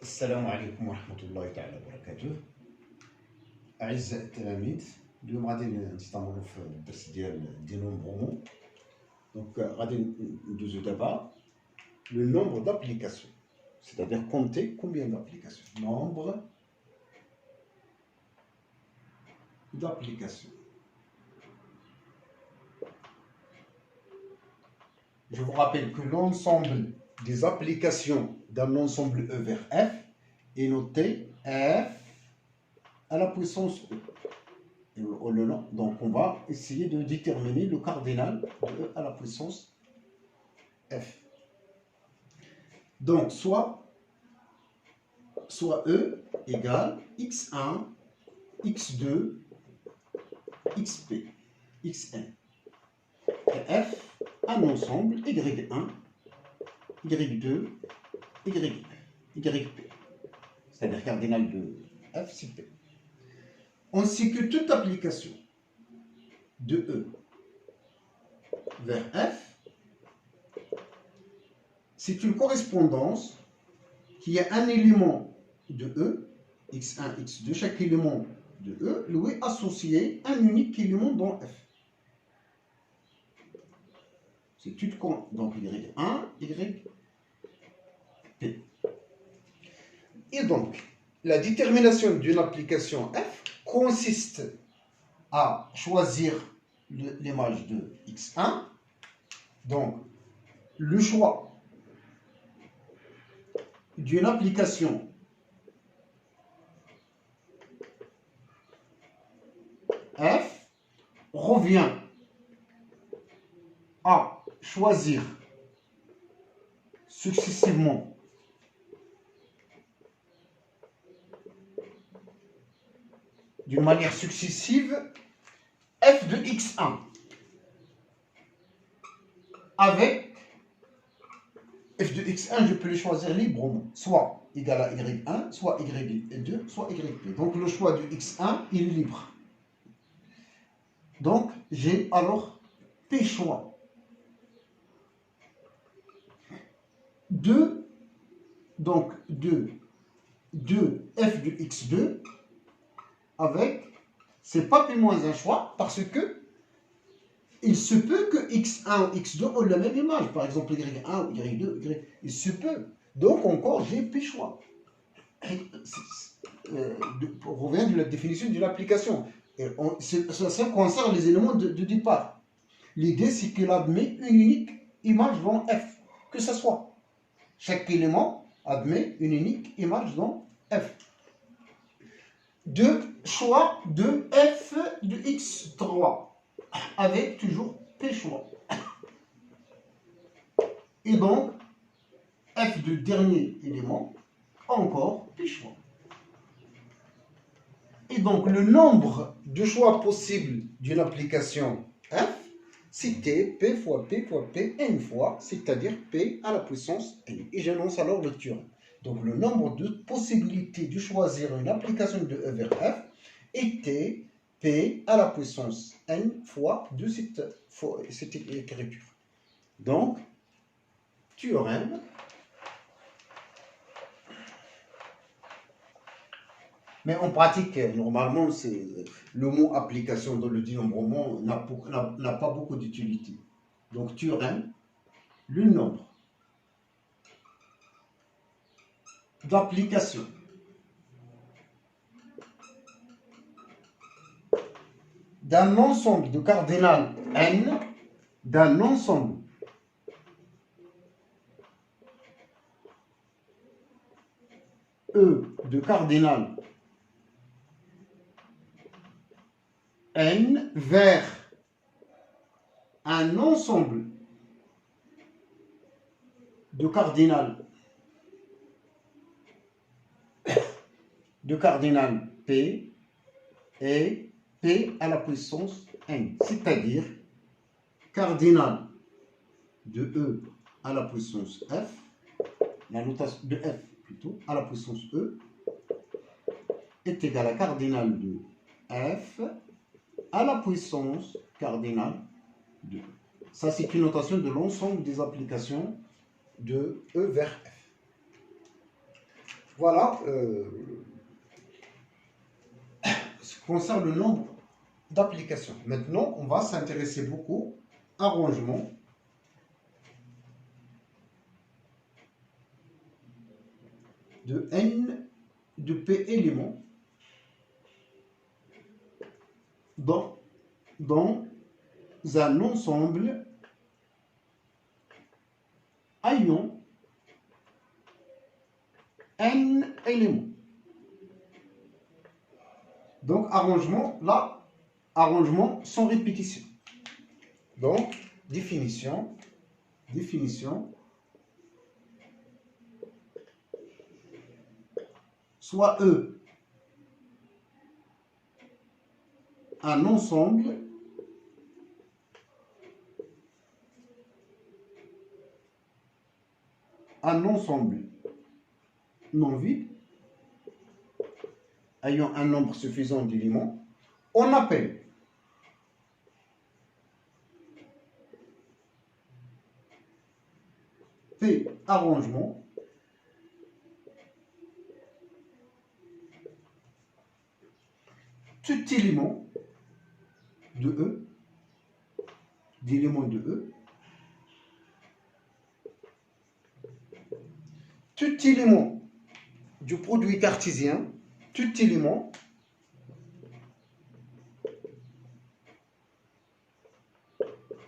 السلام عليكم ورحمة الله تعالى وبركاته. أعزائي التلاميذ، اليوم غادي نستمروا في الدرس ديال نومبرومون. دونك غادي ندوزو دابا لو نومبر d'applications, c'est-à-dire compter combien d'applications. Nombre d'applications. Je vous rappelle que l'ensemble des applications d'un ensemble E vers F est noté F à la puissance E. Donc on va essayer de déterminer le cardinal de E à la puissance F. Donc soit E égale x1, x2, xp, xn. Et F un ensemble y1, y2, yp. C'est-à-dire cardinal de F, c'est P. Ainsi que toute application de E vers F, c'est une correspondance qui a un élément de E, x1, x2, chaque élément de E lui est associé à un unique élément dans F. C'est tout donc y1, yp. Et donc, la détermination d'une application F consiste à choisir l'image de x1. Donc, le choix d'une application F revient à choisir successivement d'une manière successive f de x1 avec f de x1, je peux le choisir librement, soit égal à y1, soit y2, soit yp. Donc le choix de x1 il est libre. Donc j'ai alors p choix de f de x2 avec, c'est pas plus moins un choix, parce que il se peut que x1 ou x2 ont la même image, par exemple y1 ou y2, il se peut. Donc encore j'ai p choix. On revient de la définition de l'application. Ça concerne les éléments de départ. L'idée c'est qu'il admet une unique image dans F, que ce soit. Chaque élément admet une unique image dans F. De choix de f de x3 avec toujours p choix. Et donc, f de dernier élément, encore p choix. Et donc, le nombre de choix possibles d'une application f, c'est t, p fois p fois p, n fois, c'est-à-dire p à la puissance n. Et j'annonce alors le théorème. Donc, le nombre de possibilités de choisir une application de E vers F était P à la puissance N fois de cette écriture. Donc, théorème. Mais en pratique, normalement, le mot application dans le dénombrement n'a pas beaucoup d'utilité. Donc, théorème, le nombre d'application d'un ensemble de cardinal n, d'un ensemble E de cardinal n vers un ensemble de cardinal P et P à la puissance n, c'est-à-dire cardinal de E à la puissance F, la notation de F plutôt, à la puissance E, est égal à cardinal de F à la puissance cardinal de E. Ça, c'est une notation de l'ensemble des applications de E vers F. Voilà ce qui concerne le nombre d'applications. Maintenant, on va s'intéresser beaucoup à rangement de n de p éléments dans un ensemble ayant n éléments. Donc, arrangement, là, arrangement sans répétition. Donc, définition, soit E, un ensemble non vide ayant un nombre suffisant d'éléments, on appelle P arrangement tout élément de E, d'éléments de E, tout élément du produit cartésien, tout élément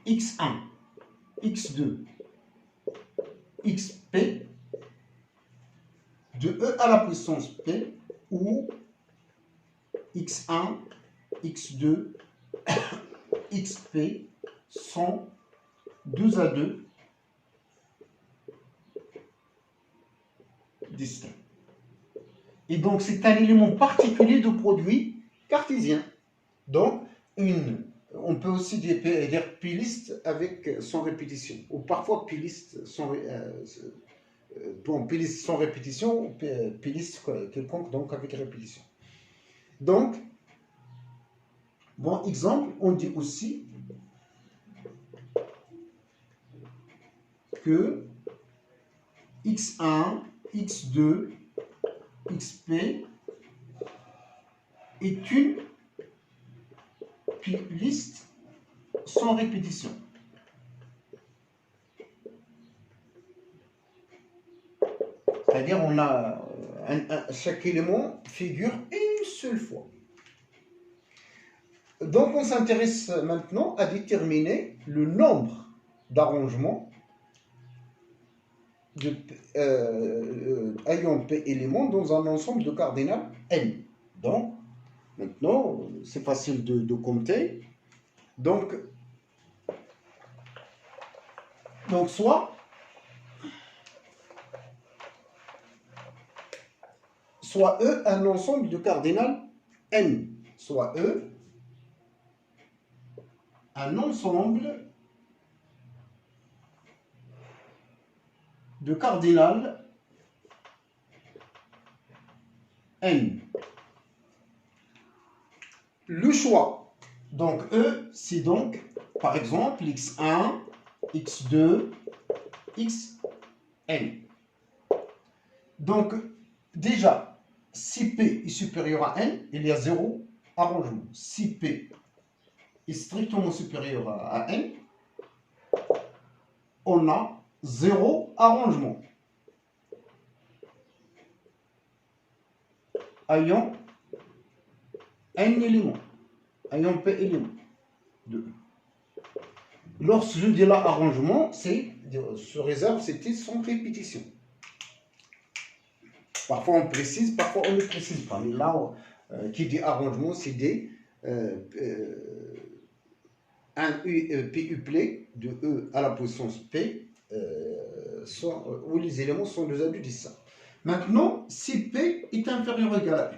x1, x2, xp de E à la puissance p, où x1, x2, xp sont 2 à 2 distincts. Et donc, c'est un élément particulier de produit cartésien. Donc, on peut aussi dire P-liste avec sans répétition, ou parfois P-liste sans, P-liste sans répétition, ou P-liste quelconque, donc avec répétition. Donc, bon exemple, on dit aussi que x1, x2, xp est une liste sans répétition. C'est-à-dire on a chaque élément figure une seule fois. Donc on s'intéresse maintenant à déterminer le nombre d'arrangements ayant p éléments dans un ensemble de cardinal n. Donc maintenant c'est facile de compter. Donc soit E un ensemble de cardinal n, soit E un ensemble de cardinal n. Le choix, donc E, c'est donc, par exemple, x1, x2, xn. Donc, déjà, si P est supérieur à n, il y a 0 arrangement. Si P est strictement supérieur à n, on a 0 arrangement ayant n éléments, ayant p éléments de E. Lorsque je dis là arrangement, se réserve, c'était sans répétition. Parfois on précise, parfois on ne précise pas. Mais là, qui dit arrangement, c'est un PUplay de E à la puissance P, où les éléments sont des adus distincts. Maintenant, si P est inférieur ou égal à P,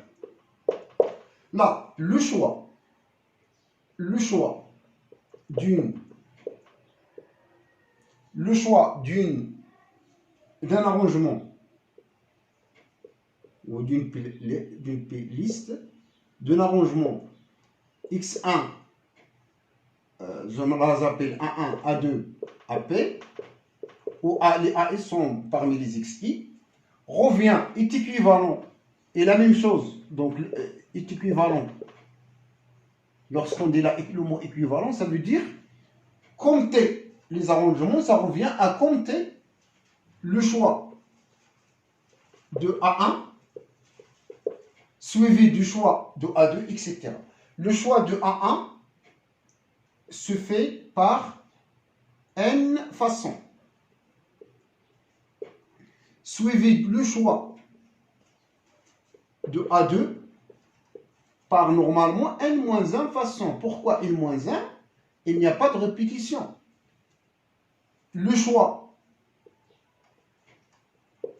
là, le choix d'un arrangement ou d'une liste, d'un arrangement x1, je les appelle A1, A2, AP, où les AS sont parmi les XI, revient, est équivalent, et la même chose, donc est équivalent. Lorsqu'on dit le mot équivalent, ça veut dire compter les arrangements, ça revient à compter le choix de A1 suivi du choix de A2, etc. Le choix de A1 se fait par n façons, suivi le choix de A2 par normalement n-1 façons. Pourquoi n-1? Il n'y a pas de répétition. Le choix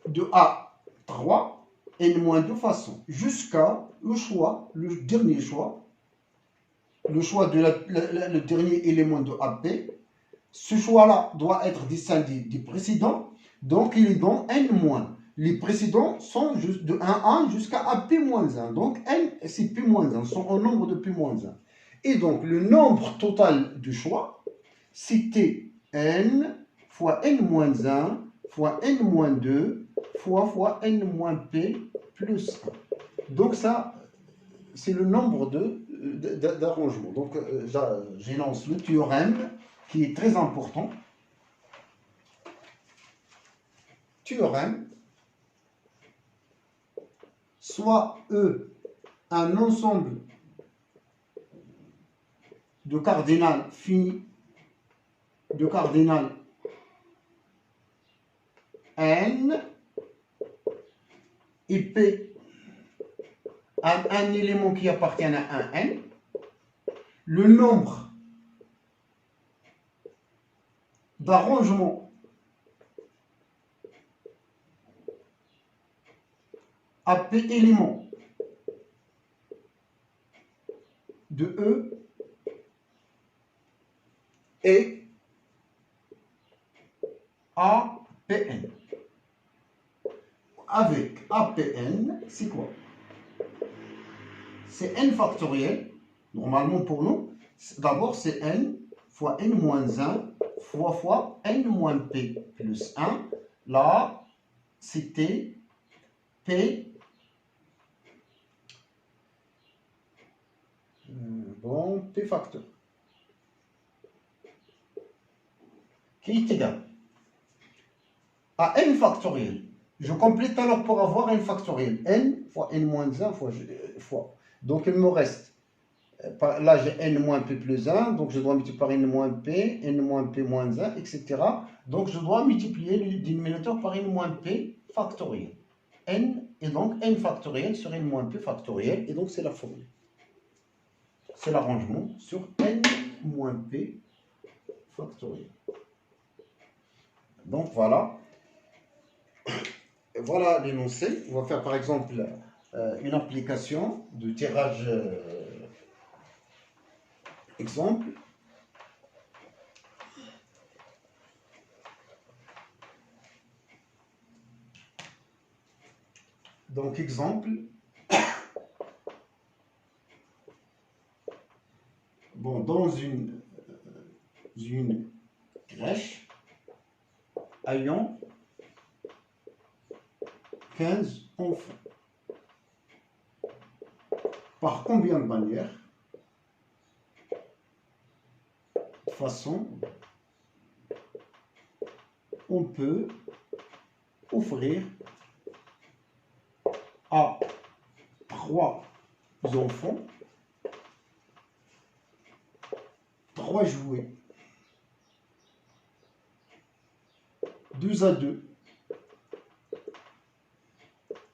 de A3, n-2 façons, jusqu'à le dernier choix, le choix de le dernier élément de AP. Ce choix-là doit être distingué du précédent, donc il est dans n-. Les précédents sont de 1 jusqu'à AP-1, donc n c'est P-1, sont au nombre de P-1. Et donc le nombre total de choix, c'est n fois n-1 fois n-2 fois n-p plus 1. Donc ça, c'est le nombre d'arrangements. Donc j'énonce le théorème qui est très important. Théorème, soit E un ensemble de cardinal fini, de cardinal n, et P un élément qui appartient à un n, le nombre d'arrangements à P éléments de E et APN. Avec APN, c'est quoi? C'est n factoriel. Normalement pour nous, d'abord c'est n fois n-1 fois n-p plus 1. Là, c'était P. Bon, P facteur. Qui est égal à n factoriel. Je complète alors pour avoir n factoriel. N fois n-1 fois. Donc il me reste, là j'ai n-p plus 1, donc je dois multiplier par n-p, n-p moins 1, etc. Donc je dois multiplier le dénominateur par n-p factoriel. N, et donc n factoriel sur n-p factoriel, et donc c'est la formule. C'est l'arrangement sur n-p factoriel. Donc voilà. Voilà l'énoncé. On va faire par exemple une application de tirage exemple. Donc exemple. Bon, dans une crèche ayant 15 enfants. Par combien de manières? De façon, on peut offrir à 3 enfants 3 jouets, 2 à 2,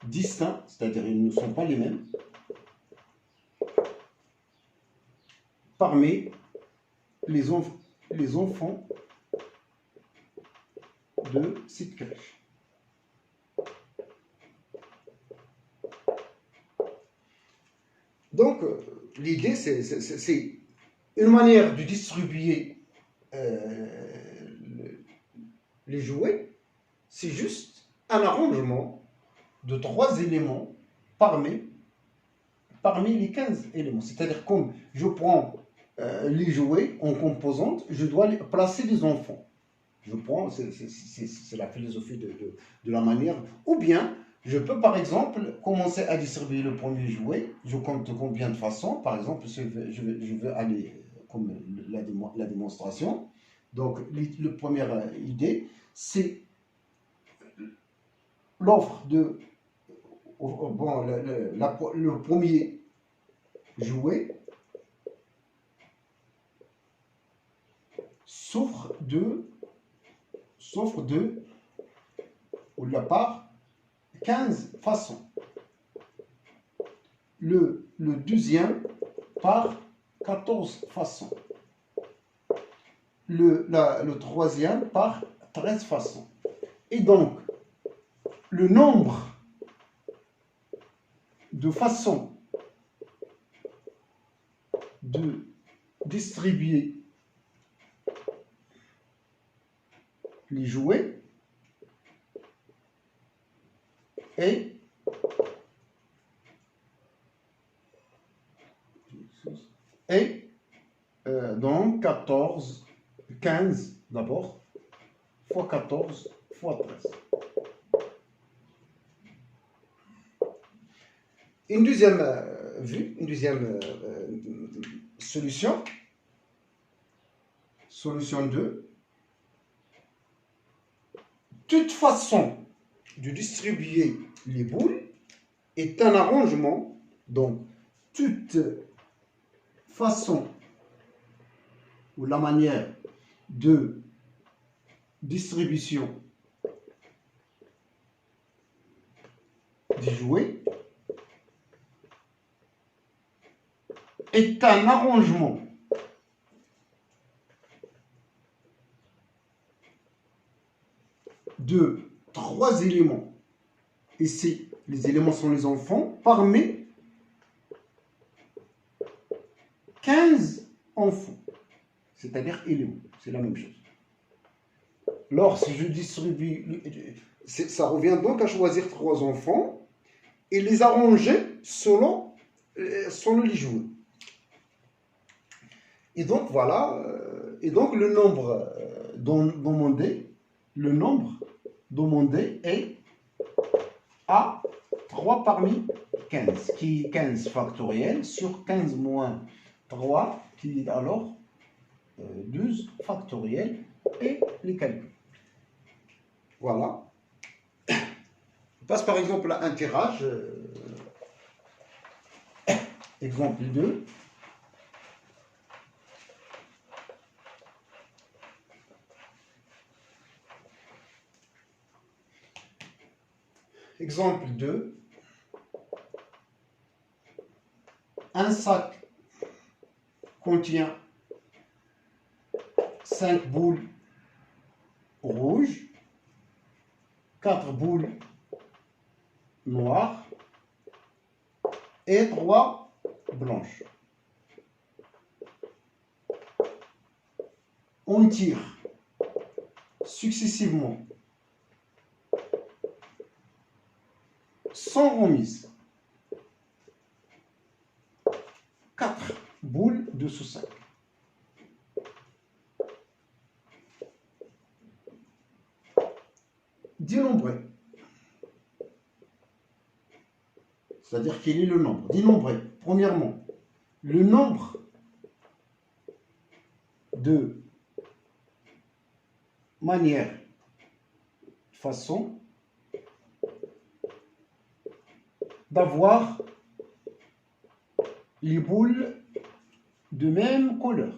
distincts, c'est-à-dire ils ne sont pas les mêmes, parmi les enfants de cette crèche. Donc, l'idée, c'est une manière de distribuer les jouets, c'est juste un arrangement de 3 éléments parmi les 15 éléments. C'est-à-dire, comme je prends les jouets en composantes, je dois placer les enfants. Je prends, c'est la philosophie de la manière. Ou bien, Je peux par exemple commencer à distribuer le premier jouet. Je compte combien de façons. Par exemple, je vais aller comme la démonstration. Donc, la première idée, c'est l'offre de bon, le premier jouet souffre de ou de la part 15 façons. Le deuxième par 14 façons. Le troisième par 13 façons. Et donc, le nombre de façons de distribuer les jouets est donc 14, 15 d'abord, fois 14, fois 13. Une deuxième vue, une deuxième solution. Solution 2. Toute façon de distribuer les boules est un arrangement. Donc, toute façon ou la manière de distribution des jouets est un arrangement de 3 éléments. Ici, les éléments sont les enfants, parmi 15 enfants, c'est-à-dire éléments, c'est la même chose. Lorsque je distribue, ça revient donc à choisir 3 enfants et les arranger selon les jouets. Et donc voilà, et donc le nombre demandé est à 3 parmi 15, qui est 15 factoriel sur 15 moins 3, qui est alors 12 factoriel, et les calculs. Voilà. On passe par exemple à un tirage. Exemple 2. Exemple 2. Un sac contient 5 boules rouges, 4 boules noires et 3 blanches. On tire successivement sans remise 4 boules de ce sac. Dénombrer. C'est-à-dire quel est le nombre. Dénombrer. Premièrement, le nombre de manières, façons d'avoir les boules de même couleur.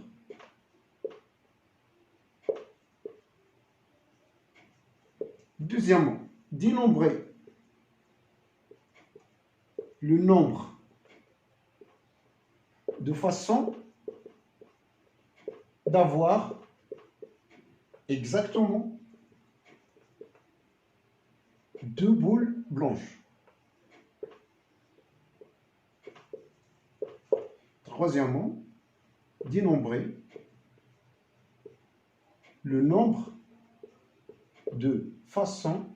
Deuxièmement, dénombrer le nombre de façons d'avoir exactement 2 boules blanches. Troisièmement, dénombrer le nombre de façons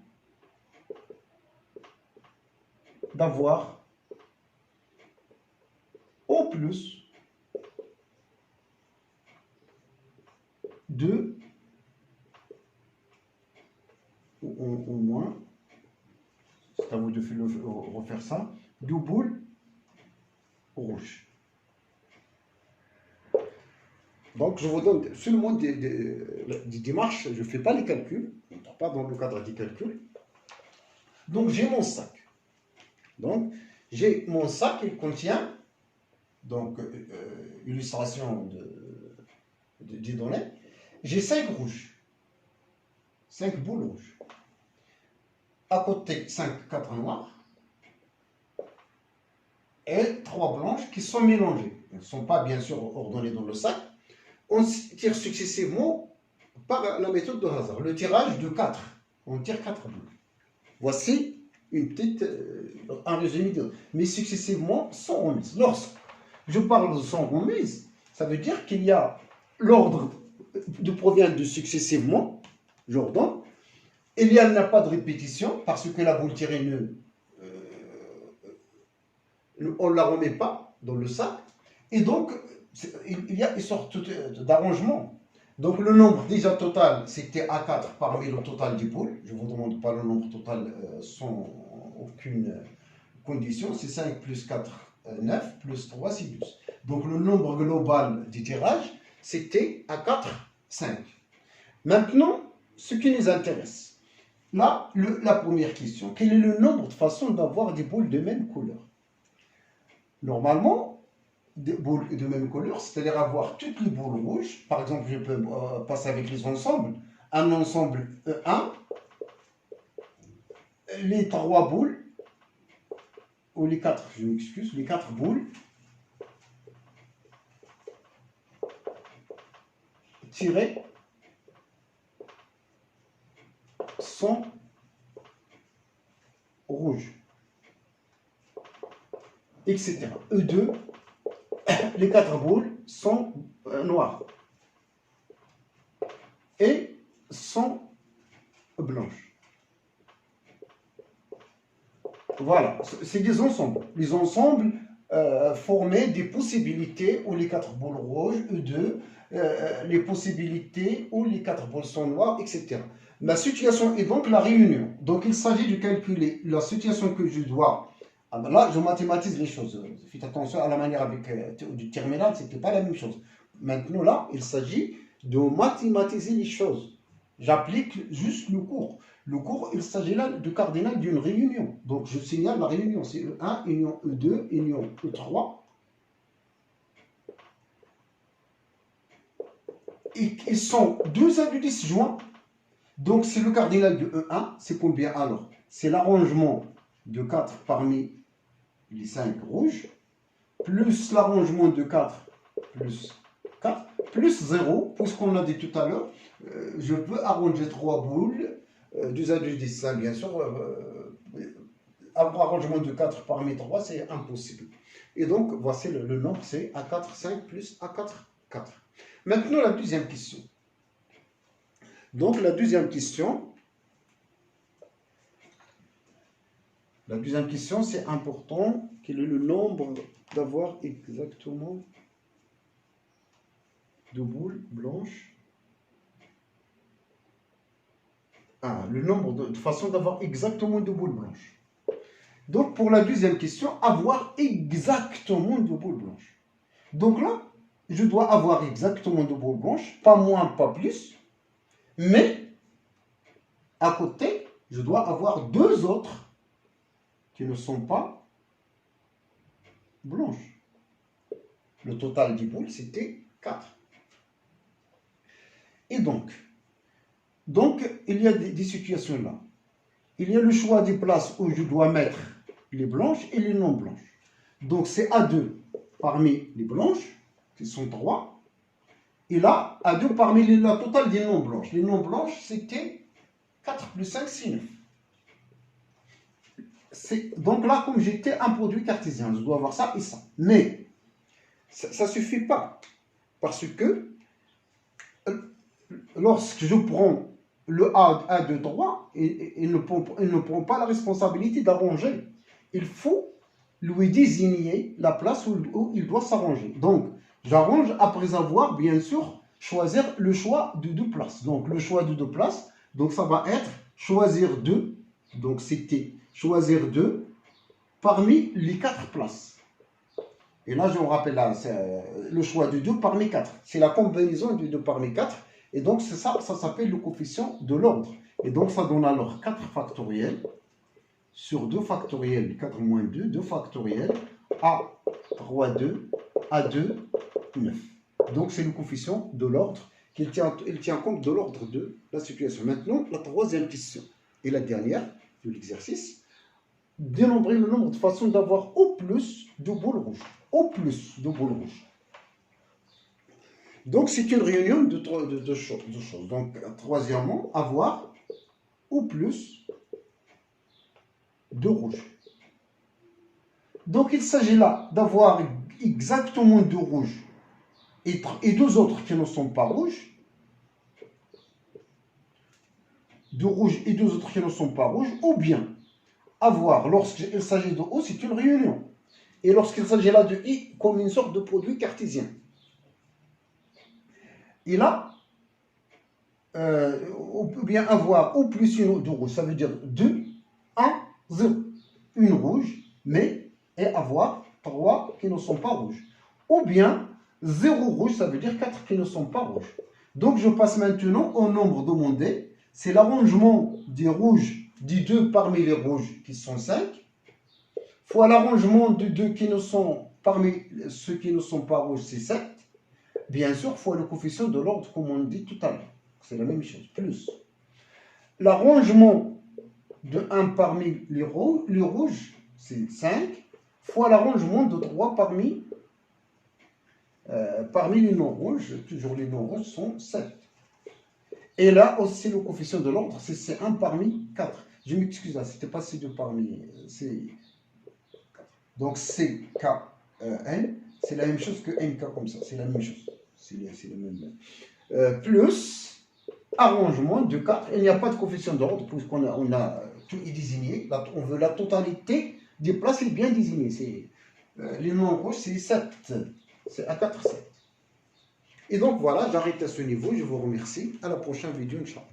d'avoir au plus 2 ou au moins, à vous de refaire ça. Deux boules rouges. Donc, je vous donne seulement des démarches. Je ne fais pas les calculs. On ne pas dans le cadre des calculs. Donc, j'ai mon sac. Donc, j'ai mon sac, il contient, donc, illustration des données. J'ai 5 rouges. 5 boules rouges. À côté, 4 noirs. Et 3 blanches qui sont mélangées. Elles ne sont pas, bien sûr, ordonnées dans le sac. On tire successivement par la méthode de hasard. Le tirage de 4. On tire 4 boules. Voici une petite, un résumé mais successivement sans remise. Lorsque je parle de sans remise, ça veut dire qu'il y a l'ordre provient de successivement, j'ordonne. Il n'y a pas de répétition parce que la boule tirée on ne la remet pas dans le sac. Et donc, il y a une sorte d'arrangement. Donc, le nombre déjà total, c'était A4 parmi le total des boules. Je ne vous demande pas le nombre total sans aucune condition. C'est 5 plus 4, 9, plus 3, c'est 12. Donc, le nombre global du tirage, c'était A4, 5. Maintenant, ce qui nous intéresse. Là, la première question. Quel est le nombre de façons d'avoir des boules de même couleur? Normalement, des boules de même couleur, c'est-à-dire avoir toutes les boules rouges. Par exemple, je peux passer avec les ensembles. Un ensemble E1, les 3 boules, ou les 4, je m'excuse, les 4 boules tirées sont rouges, etc. E2, les 4 boules sont noires et sont blanches. Voilà, c'est des ensembles. Les ensembles formaient des possibilités où les 4 boules rouges, E2, les possibilités où les 4 boules sont noires, etc. La situation est donc la réunion. Donc il s'agit de calculer la situation que je dois. Ah ben là, je mathématise les choses. Faites attention à la manière avec du terminal, ce n'était pas la même chose. Maintenant, là, il s'agit de mathématiser les choses. J'applique juste le cours. Le cours, il s'agit là du cardinal d'une réunion. Donc, je signale la réunion. C'est E1, union E2, union E3. Et ils sont deux indices joints. Donc, c'est le cardinal de E1. C'est combien alors? C'est l'arrangement de 4 parmi les 5 rouges, plus l'arrangement de 4 plus 4, plus 0, puisqu'on a dit tout à l'heure, je peux arranger 3 boules, 2 indices, ça bien sûr, avoir arrangement de 4 parmi 3, c'est impossible. Et donc, voici le nombre, c'est A4, 5 plus A4, 4. Maintenant, la deuxième question. Donc, la deuxième question, c'est important. Quel est le nombre d'avoir exactement de boules blanches? Le nombre de façons d'avoir exactement de boules blanches. Donc, pour la deuxième question, avoir exactement de boules blanches. Donc là, je dois avoir exactement de boules blanches, pas moins, pas plus. Mais, à côté, je dois avoir 2 autres qui ne sont pas blanches. Le total des boules, c'était 4. Et donc, il y a des situations là. Il y a le choix des places où je dois mettre les blanches et les non blanches. Donc, c'est A2 parmi les blanches, qui sont 3. Et là, A2 parmi la totale des non blanches. Les non blanches, c'était 4 plus 5, c'est 9. Donc là, comme j'étais un produit cartésien, je dois avoir ça et ça. Mais, ça ne suffit pas. Parce que, lorsque je prends le A de droit, il ne prend pas la responsabilité d'arranger. Il faut lui désigner la place où il doit s'arranger. Donc, j'arrange après avoir, bien sûr, choisir le choix de 2 places. Donc, le choix de 2 places, donc ça va être choisir 2 Donc c'était choisir 2 parmi les 4 places. Et là, je me rappelle, là, le choix de 2 parmi 4. C'est la combinaison de 2 parmi 4. Et donc, c'est ça, ça s'appelle le coefficient de l'ordre. Et donc, ça donne alors 4 factoriels sur 2 factoriels, 4 moins 2, 2 factoriels, A3, 2, A2, 9. Donc, c'est le coefficient de l'ordre il tient compte de l'ordre de la situation. Maintenant, la troisième question et la dernière de l'exercice. Dénombrer le nombre de façons d'avoir au plus de boules rouges. Au plus de boules rouges. Donc, c'est une réunion de choses. Donc, troisièmement, avoir au plus de rouges. Donc, il s'agit là d'avoir exactement 2 rouges et 2 autres qui ne sont pas rouges. 2 rouges et 2 autres qui ne sont pas rouges, ou bien avoir, lorsqu'il s'agit de O, c'est une réunion. Et lorsqu'il s'agit là de I, comme une sorte de produit cartésien. Et là, on peut bien avoir O plus une de rouge, ça veut dire 2, 1, 0. Une rouge, mais, et avoir 3 qui ne sont pas rouges. Ou bien, 0 rouge, ça veut dire 4 qui ne sont pas rouges. Donc, je passe maintenant au nombre demandé. C'est l'arrangement des rouges, des 2 parmi les rouges qui sont 5, fois l'arrangement des 2 qui ne sont parmi ceux qui ne sont pas rouges, c'est 7. Bien sûr, fois le coefficient de l'ordre, comme on dit tout à l'heure. C'est la même chose, plus. L'arrangement de 1 parmi les rouges, c'est 5, fois l'arrangement de 3 parmi les non-rouges, toujours les non-rouges sont 7. Et là aussi, le coefficient de l'ordre, c'est 1 parmi 4. Je m'excuse, là, c'était pas C2 parmi... Donc, CKN, c'est la même chose que NK comme ça. C'est la même chose. C'est le même. Plus arrangement de 4. Il n'y a pas de coefficient d'ordre, puisqu'on a tout est désigné. Là, on veut la totalité des places est bien désignée. Les noms rouges, c'est 7. C'est à 4, 7. Et donc voilà, j'arrête à ce niveau. Je vous remercie. À la prochaine vidéo, Inch'Allah.